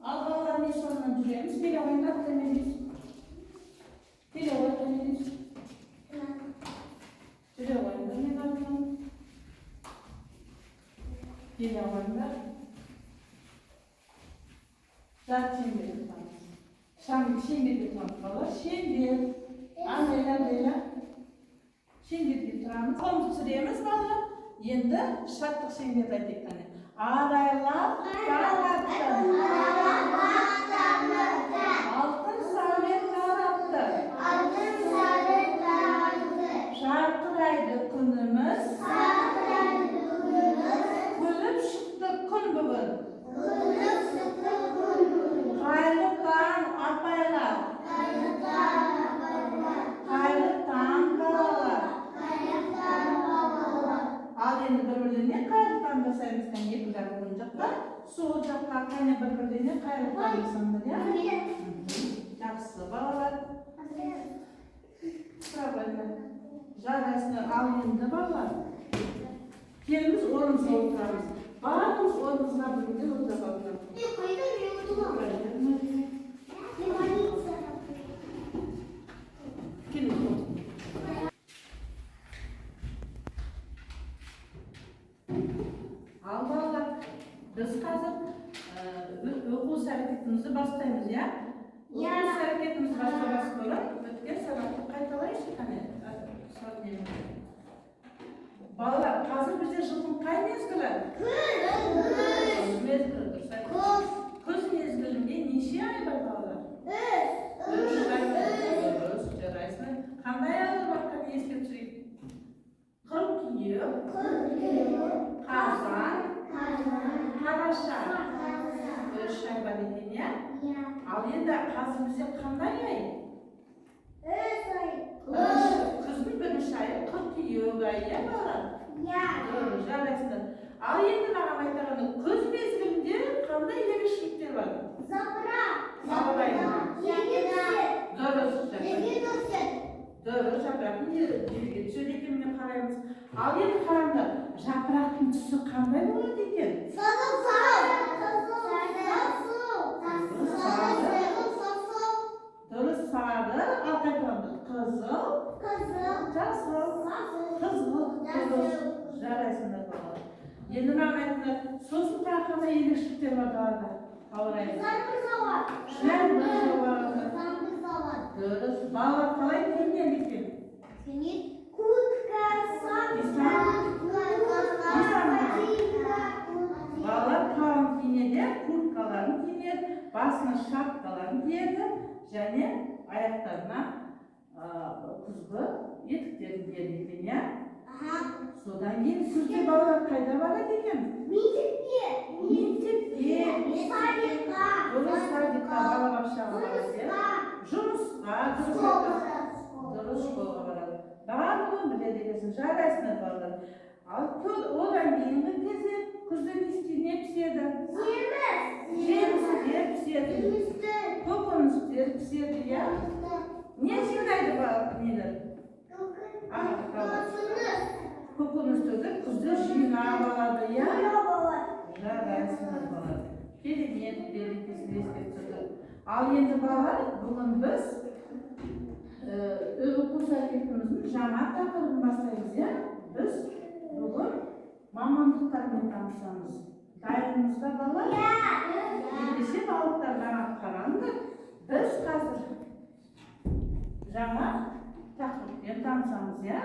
Al ballarını sonuna düşüremiz. Bir oyun katlanırız. Bir oyun katlanırız. Bir oyunda ne katlanır? Bir oyunda. Zaten bir tanış. Şimdi bir tanış. Şimdi anneler. Şimdi bir tanış. Komut süremiz var. Endi şartlık şengel aytaylik. Araylar tarattı. Altın samet tarattı. Şarkıraydı kunumuz. Kulüp çıktı kun bugün. Kaylıktan apaylar. Kaylıktan balalar. Al endi bir-birine kaylıktan basayımızdan yekilder bulunacaklar. Soğuk jaklar kayna bir-birine kaylıktan basanlar ya. Yaxşı balalar. Sıra jarasını al endi balalar. Kelimiz orumuza oturarız. Bağımız orumuzga birlikte oturalım. Al balalar. Biz hazır okul hareketimizni başlaymiz ya. Okul hareketimizni başlamasi ko'rib, o'tgan savatni qaytalaylik qani. Balalar, hazır bizde yılın qay mezgili? Kuz mezgili. Kuz mezgilinde necha oy bor balalar? Kuz jaraysiz. Qanday oylar bor qani esga tushirib? 40 yil. Qazon. Qarasha. Shayba degan ya. Al endi hozir bizga qanday oy? Kızın birinchi oyi 40 yilga ya bor. Doğru, jaraysiz. Al endi mana aytaganda kuz mezgilinde qanday yemishliklar bor? Zabraydi. Doğru, japraqni yerga tushirligini qaraymiz. Al endi qaranglar, japraqning tusi qanday bo'ladi ekan? Doğru, sarı, arkadaşlar kızıl, jasıl, kızıl, jaraysiz balalar. Endi men aytdim, so'zning tarixida erishliklar bor balalar. Qavraymiz. Doğru, balalar qalay kiyingan ekan? Balalar qalin kiyinadi, kurtkalarni kiyinadi, basına şapkalarni kiyadi, және аяқтарына kuzgi etiklerini kiyadi ekan ya. Sodan keyin kuzda balalar qayda boradi ekan? Mектepga, sadiqqa, balabaqshaga boradi. Жұмысқа, dұрыс школаға boradi. Bарлығын biladi ekansiz, jaraysiz balalar. Al odan keyingi кезде kuzda ne pishadi? Жемістер pishadi. Ko'könüstler pishadi ya. Ne жинайды neler? Ko'könüstlerdi kuzda жинап oladi ya. Jaraysiz balalar. Kelimiyet belirtisi esga tushadi. Al endi balalar, bugun biz o'quv hareketimizning jamoat taqdirini boshlaymiz ya. Biz bugun mamondliklar bilan tanishamiz. Dayrimizda balalar. Endişe balıklardan qaranglar. Biz hozir jamoat taqdirini tanishamiz ya.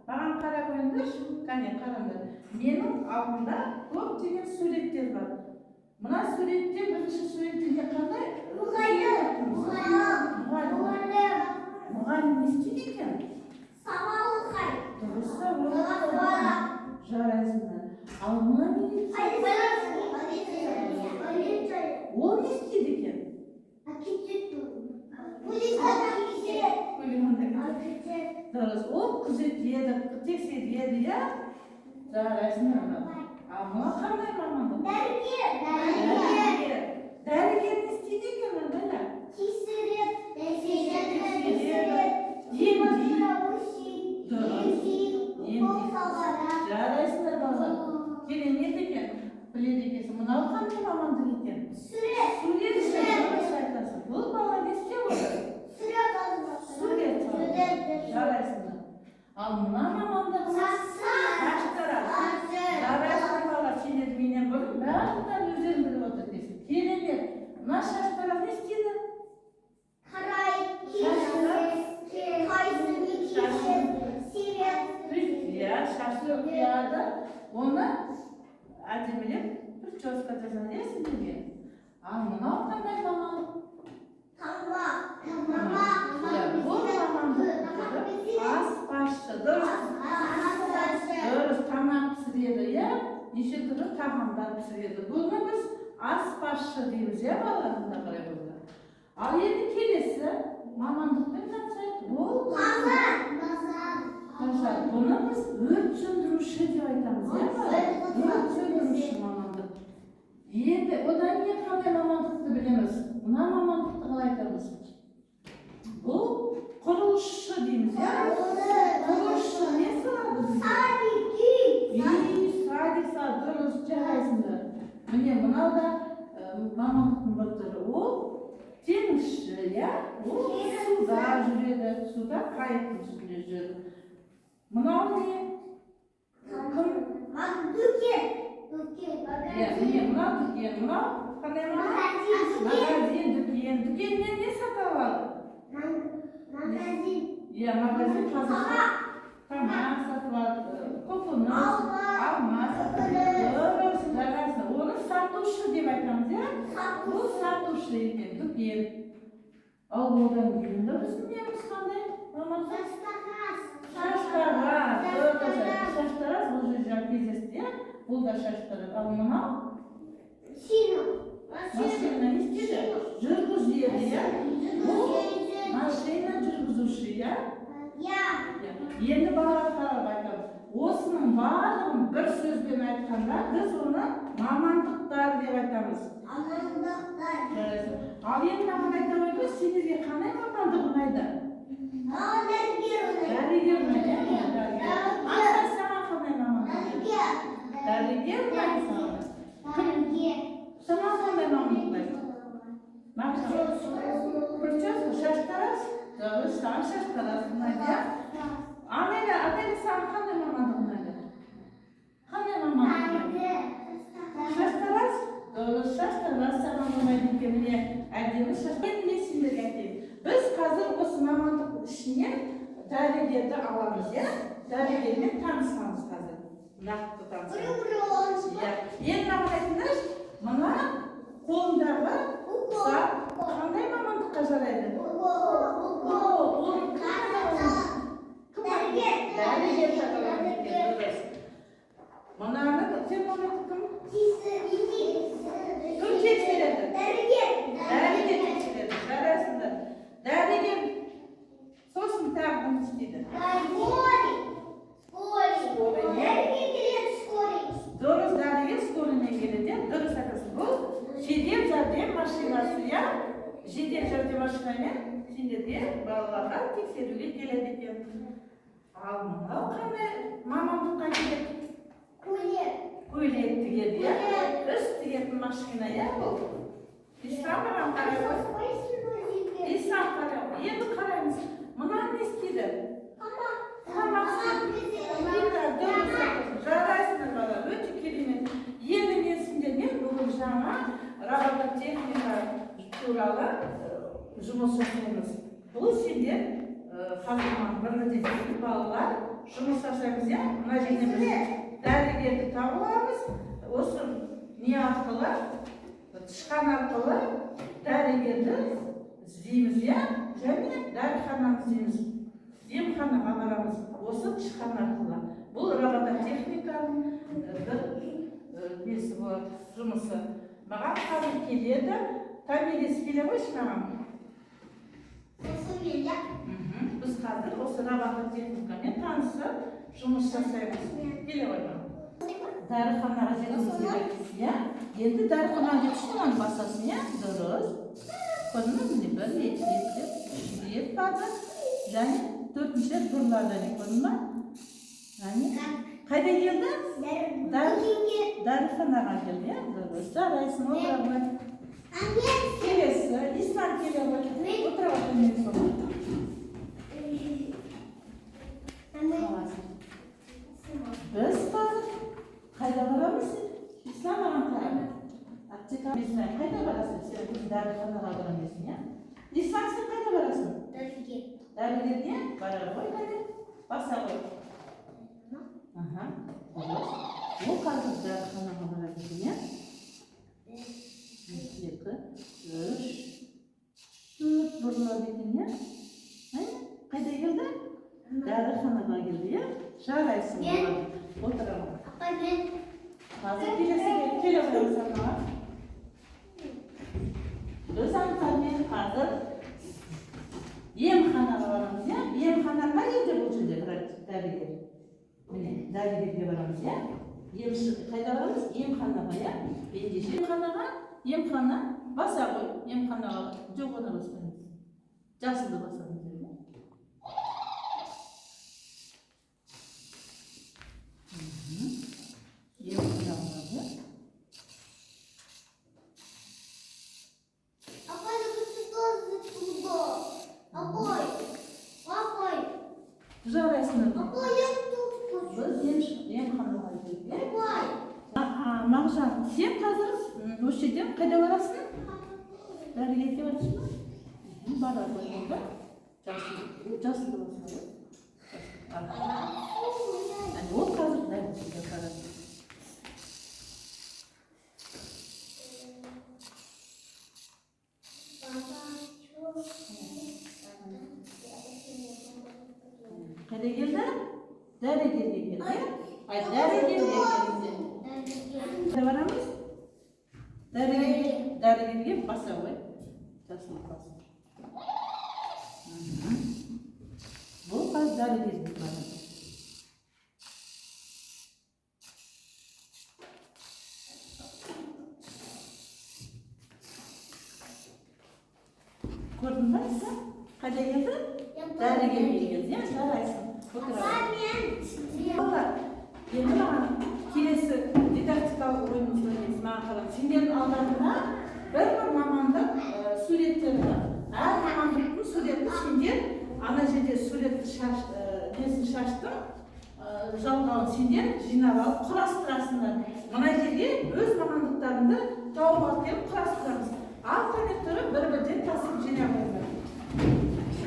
Bana qarab qo'yinglar, qani qaranglar. Mening oldimda ko'pchilik suratlar bor. Mana suratda birinchi suratga qanday? Muğayyin ne istedi ekan? Durus jaraysiz. Alma millet. O ne istedi ekan? Durus, o kuzatiydi, tekshiriydi ya. Jaraysiz. Ama qanday mamanda? Dərgər ne istedi ekan bana? Jaraysiz balalar. Keling, ne ekan? Biladi ekansiz, mana qanday mamanda ekan? Surat әдемілеп прическа жасады, иә сіздерге? Ал мынау қандай мамандық? Бұл мамандық аспазшы. Дұрыс, тамақ пісіреді, иә? Неше түрлі тағамдар пісіреді. Бұны біз аспазшы дейміз, иә балаларына қарай болды. Ал енді келесі мамандықпен жатсақ, бұл бұны біз өрт сөндіруші деп айтамыз, иә? Өрт сөндіруші мамандық. Енді одан кейін қандай мамандықты білеміз? Мына мамандықты қалай айтамыз? Бұл құрылысшы дейміз, иә? Құрылысшы не салады бізге? Садик салады, дұрыс, жарайсыңдар. Міне мынау да мамандықтың бір түрі. Ол теңізші, иә? Ол суда жүреді, суда қайықтың үстінде жүреді. Мынау не? Дүкен. Мынау дүкен, мынау қандай магазин? Магазин, дүкен. Дүкеннен не сатып алады? Магазин. Иә, магазин қазір тамақ сатып алады, көкөніс, алма сатып алады. Дұрыс, жарайсың. Оны сатушы деп айтамыз, иә? Бұл сатушы екен, дүкен. Ал одан кейін де біздің неміз қандай? Шаштараз. Шаштараз бұл жерде кездесті, иә? Бұл да шаштараз. Ал мынау? Машина не істейді? Жүргізеді, иә? Бұл машина жүргізуші, иә? Енді балаға қарап айтамыз. Осының барлығын бір сөзбен айтқанда біз оны мамандықтар деп айтамыз. Ал енді маған айта қойыңыз, сендерге қандай мамандық ұнайды? Дәрігер ұнайды, иә? Астар саған қандай мамандық? Дәрігер ұнайды саған? Саған қандай мамандық ұнайды? Прическа, шаштараз? Дұрыс, саған шаштараз ұнайды, иә? Амеля, саған қандай мамандық ұнайды? Қандай мамандық ұнайды? Шаштараз? Дұрыс, шаштараз саған ұнайды екен, міне әдемі шаштараз. Енді мен сендерге айтайын. Біз қазір осы мамандық ішінен дәрігерді аламыз, иә? Дәрігермен танысамыз қазір. Нақты танысамыз. Енді маған айтыңдаршы, мына қолындағы зат қандай мамандыққа жарайды? Дәрігер жаталады екен, дұрыс. Мынаны термометр кім? Кім тексереді? Дәрігер тексереді, жарайсыңдар. Дәрігер сосын тағы не істейді? Дұрыс, дәрігер скорыймен келеді, дұрыс айтасың. Бұл жедел жәрдем машинасы, иә? Жедел жәрдем машинамен сендерге балаларға тексеруге келеді екен. Ал мынау қандай мамандыққа келеді? Көйлек тігеді, иә? Үст тігетін машина, иә бұл? Ислам маған қарайды. Ислам қарайды. Енді қараймыз. Мына не істейді? Тамақ жарайсыңдар бала, өте керемет. Енді мен сендерге бүгін жаңа робототехника туралы жұмыс жасаймыз. Бұл сендер қазір бірден балалар жұмыс жасаймыз, иә? Мына жерде біз дәрігерді тауып аламыз. Осы не арқылы, тышқан арқылы дәрігерді іздейміз, иә? Және дәріхананы іздейміз. Емханаға барамыз. Осы тышқан арқылы. Бұл робототехниканың бір несі болады, жұмысы. Маған қазір келеді. Томирис келе қойшы маған. Біз қазір осы робототехникамен танысып жұмыс жасаймыз. Келе қой маған. Дәріханаға жеткізіп керек, иә? Енді дәріханаға жеткізіп басасын, иә? Дұрыс. Көрдіңіз бе? Бір, екі рет барды. Және төртінші рет бұрылады. Көрдің ба? Қайда келді? Дәріханаға келді, иә? Дұрыс. Жарайсың, отыра қой. Келесі, Ислам келе қой. Отыра қой, мен соны. Біз қазір қайда барамыз? Ислам маған қарады. Ислам, қайда барасың? Сен дәріханаға барамын, иә? Ислам, сен қайда барасың? Дәрігерге бара ғой, баса ғой. Ол қазір дәріханаға барады екен, иә? 2, 3, 4 бұрылады екен, иә? Қайда келді? Дәріханаға келді, иә? Жарайсың болады. Отырамын. Апа, мен Қазір келе қойым санаға. Өз аңтармен қазір емханаға барамыз, иә? Емхана қай жерде бұл жерде дәрігер? Міне, дәрігерге барамыз, иә? Қайда барамыз? Емханаға, иә? Ендеше емхана баса ғой, емханаға жоқ оны баспаймыз. Жасылды басамыз, иә? Емханаға барамыз. Апа, это тоже трудно. Апа, Жарайсыңдар. апа, я тут хочу. Біз емханаға келдік, иә? Апа, Мағжан, сен қазір осы жерден қайда барасың? Дәрігерге барасың ба? Бара ғой, онда. Жасылды басады. Ол қазір дәрігерге барады. Қайда келді? Дәрігерге келді. Дәрігерге келді. Қайда барамыз? Дәрігерге баса ғой. Жасылды басады. Бұл қазір дәрігерге барады. Көрдің ба сен? Қайда келді? Дәрігерге келді, иә? Жарайсың. Балалар, енді маған келесі дидактикалық ойынымыз ойнаймыз. Маған қарап, сендердің алдарында бір мамандық суреттері бар. Әр мамандықтың суретін сендер ана жерде суретті несін шаштың, жалғауын сендер жинап алып құрастырасыңдар. Мына жерге өз мамандықтарыңды тауып алып келіп құрастырамыз. Ал коннекторы бір-бірден тасып жинап алыңдар.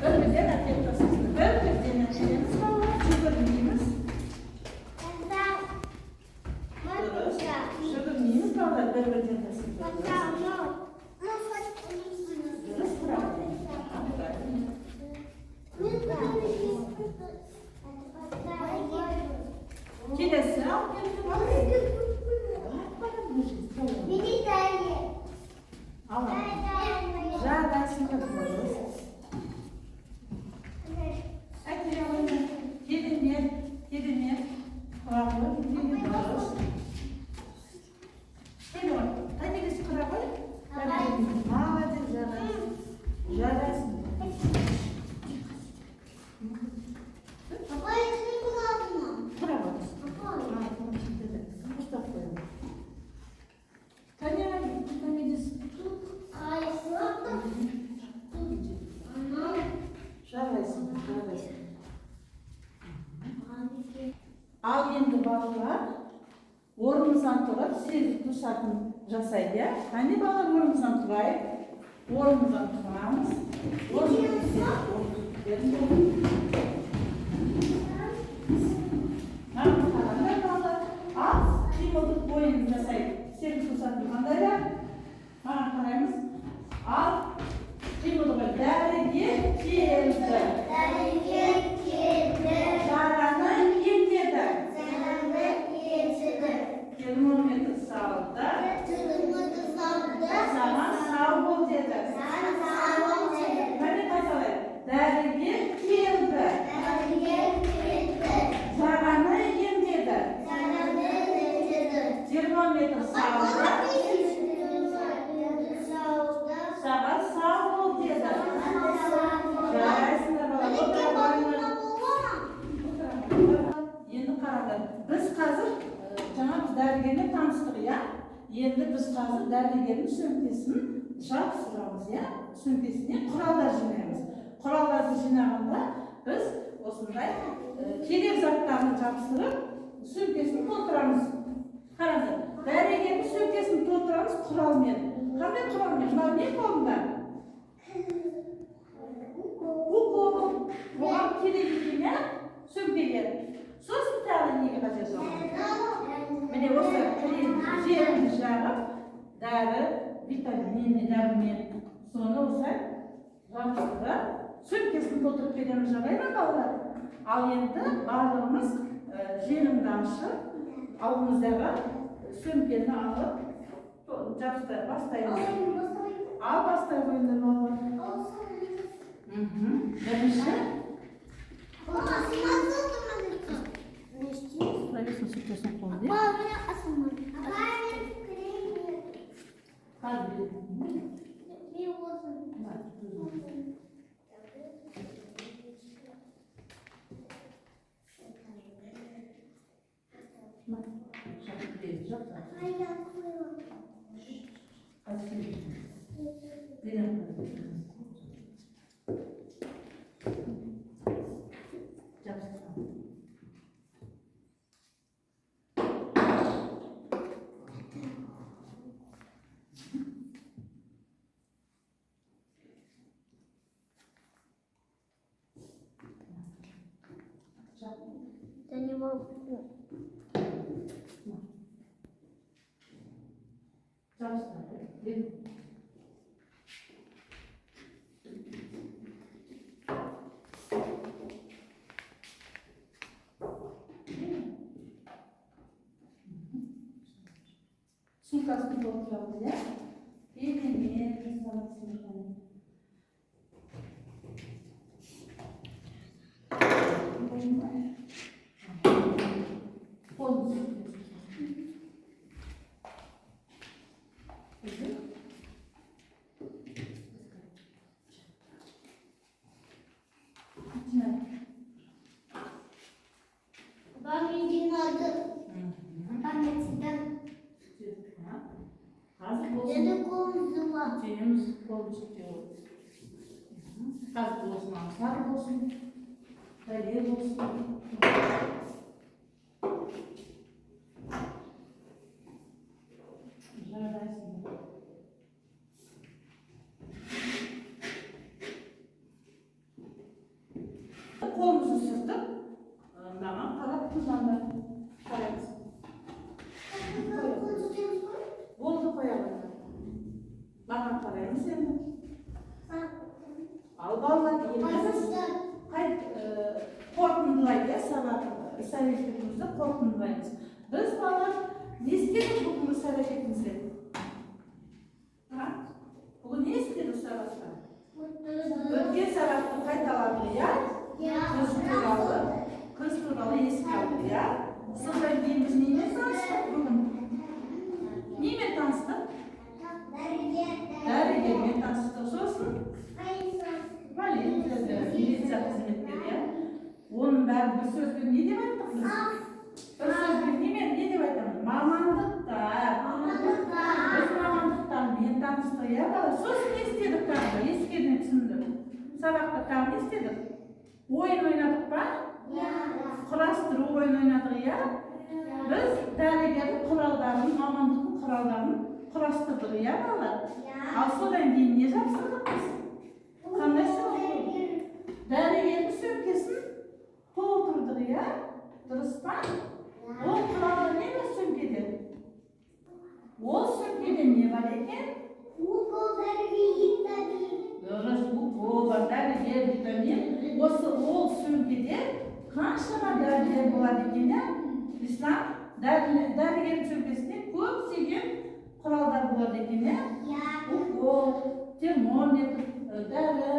Бір-бірден әкеліп тасасыңдар. Бір-бірден әкелеміз балалар, жүгірмейміз. Жүгірмейміз балалар, бір-бірден тасыңдар. Дұрыс правда. Келесі алып келді балалар. Жарайсыңдар дұрыс. Әкеле қойыңдар. Керемет. Құра қой, дұрыс. Келе ғой. Қайда келесі құра қой? Молодец, жарайсың. Апа, я не была. Құра қой. Ал енді балалар орнымыздан тұрып сезік дұршатын жасайды, иә? Қане балалар орнымыздан тұрайық. Орнымыздан тұрамыз. Қараңдар балалар. Ал қимылдық бойын жасайды. Сезік дұршатын қандай да? Маған қараймыз. Ал қимылдығы дәрігер келді. Термометр салды. Саған сау бол деді. Міне қайталай. Дәрігер келді. Жағаны емдеді. Термометр салды. Саған сау бол деді. Жарайсыңдар балалар. Енді қараңдар. Біз қазір жаңа дәрігермен таныстық, иә? Енді біз қазір дәрігердің сөмкесін жапсырамыз, иә? Сөмкесіне құралдар жинаймыз. Құралдарды жинағанда біз осындай керек заттарын жапсырып, сөмкесін толтырамыз. Қараңдар, дәрігердің сөмкесін толтырамыз құралмен. Қандай құралмен? Мынау не қолында? Укол. Оған керек екен, иә? Сөмкеге. Сосын тағы неге қажет оған? Міне дәрмен соны осылай жабыстырып сөмкесін толтырып береміз, жарай ма балалар? Ал енді барлығымыз желімді ашып алдымыздағы сөмкені алып бастаймыз. Ал бастай қойыңдар балалар. Бірінші Лариса сөмкесін қолды. Я не могу. Сумкасын толтырады, иә? Бетімен жасалады. Түйіміз қолын жүктеу. Қазір болсын, аңсар болсын, бәле болсын. Жарайсың. Қолымызды сүртіп, маған қарап тұрғанда қараймыз. Болды қоямыз. Маған қараймыз енді. Ал балалар қорытындылайды, іс-әрекетімізді қорытындылаймыз. Біз балалар не істедік бүгінгі іс-әрекетімізде? Бүгін не істедік сабақта? Өткен сабақты қайталадық, иә? Қыз туралы еске алдық, иә? Содан кейін біз немен таныстық бүгін? Немен таныстық? Дәрігермен таныстық. Сосын милиция қызметкері. Оның бәрі бір сөзбен не деп айттық біз? Бір сөзбен не деп айтамыз? Мамандықтар. Біз мамандықтармен таныстық, иә бала? Сосын не істедік тағы? Ескермей түсіндік. Сабақта тағы не істедік? Ойын ойнадық па? Құрастыру ойын ойнадық, иә? Біз дәрігердің құралдарын, мамандықтың құралдарын құрастырдық, иә балалар? Ал содан кейін не жапсырдық біз? Қандай сабақ? Дәрігердің сөмкесін толтырдық, иә? Дұрыс па? Ол құралы не бар сөмкеде? Ол сөмкеде не бар екен? Дұрыс, укол бар, дәрігер, витамин. Осы ол сөмкеде қаншама дәрігер болады екен, иә? Ислам, дәрігердің сөмкесінде көптеген құралдар болады екен, иә? Укол, термометр, дәрі,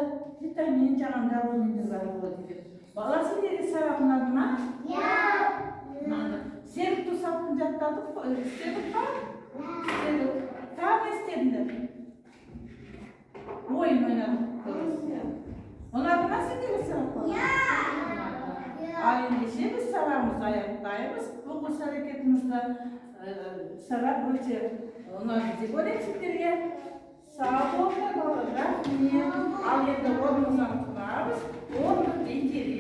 витамин жағын дәрумендер болады екен. Бала сендерге сабақ ұнады ма? Серік тұсаптың жаттадық па? Істедік па? Істедік. Тағы не істедіңдер? Ойын ойнадық. Ұнады ма сендерге сабақ? Ал ендеше біз сабағымызды аяқтаймыз. Оқу іс-әрекетімізді сабақ өте ұнады деп ойлаймын сендерге. Сау болыңдар балалар. Рахмет. Ал енді орнымыздан